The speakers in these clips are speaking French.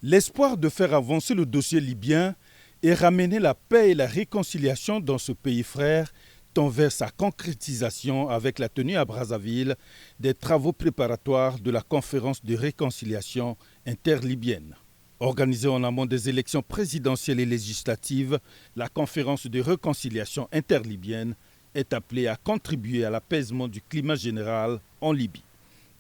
L'espoir de faire avancer le dossier libyen et ramener la paix et la réconciliation dans ce pays frère tend vers sa concrétisation avec la tenue à Brazzaville des travaux préparatoires de la conférence de réconciliation interlibyenne. Organisée en amont des élections présidentielles et législatives, la conférence de réconciliation interlibyenne est appelée à contribuer à l'apaisement du climat général en Libye.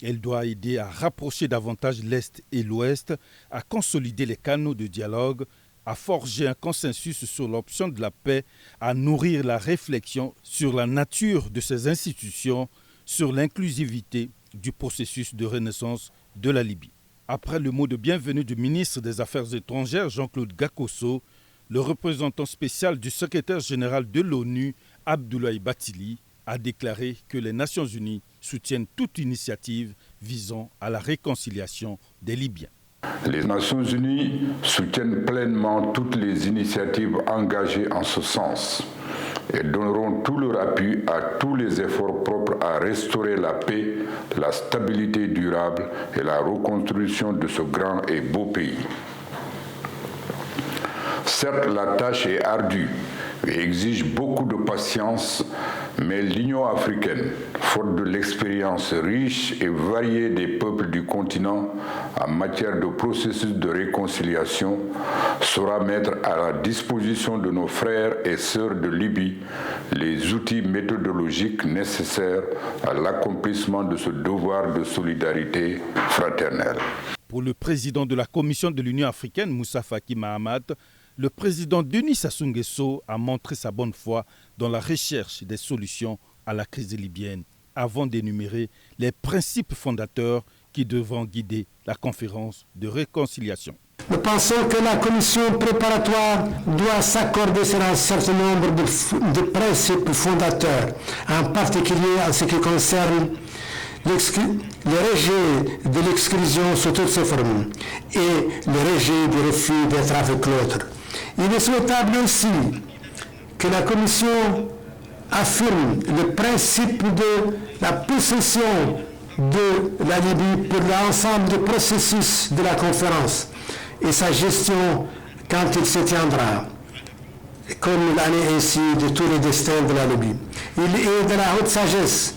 Elle doit aider à rapprocher davantage l'Est et l'Ouest, à consolider les canaux de dialogue, à forger un consensus sur l'option de la paix, à nourrir la réflexion sur la nature de ces institutions, sur l'inclusivité du processus de renaissance de la Libye. Après le mot de bienvenue du ministre des Affaires étrangères Jean-Claude Gakosso, le représentant spécial du secrétaire général de l'ONU, Abdoulaye Bathily, a déclaré que les Nations Unies soutiennent toute initiative visant à la réconciliation des Libyens. Les Nations Unies soutiennent pleinement toutes les initiatives engagées en ce sens et donneront tout leur appui à tous les efforts propres à restaurer la paix, la stabilité durable et la reconstruction de ce grand et beau pays. Certes, la tâche est ardue et exige beaucoup de patience, mais l'Union africaine, faute de l'expérience riche et variée des peuples du continent en matière de processus de réconciliation, saura mettre à la disposition de nos frères et sœurs de Libye les outils méthodologiques nécessaires à l'accomplissement de ce devoir de solidarité fraternelle. Pour le président de la Commission de l'Union africaine, Moussa Faki Mahamat, le président Denis Sassou Nguesso a montré sa bonne foi dans la recherche des solutions à la crise libyenne avant d'énumérer les principes fondateurs qui devront guider la conférence de réconciliation. Nous pensons que la commission préparatoire doit s'accorder sur un certain nombre de principes fondateurs, en particulier en ce qui concerne le rejet de l'exclusion sous toutes ses formes et le rejet du refus d'être avec l'autre. Il est souhaitable aussi que la Commission affirme le principe de la possession de la Libye pour l'ensemble du processus de la conférence et sa gestion quand il se tiendra, comme il en est ainsi de tous les destins de la Libye. Il est de la haute sagesse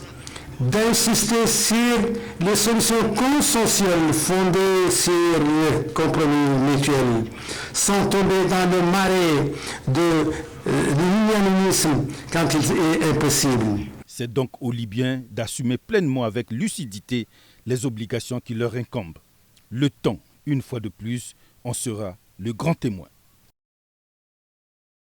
d'insister sur les solutions consensuelles fondées sur le compromis mutuel, sans tomber dans le marais de l'unionisme quand il est impossible. C'est donc aux Libyens d'assumer pleinement avec lucidité les obligations qui leur incombent. Le temps, une fois de plus, en sera le grand témoin.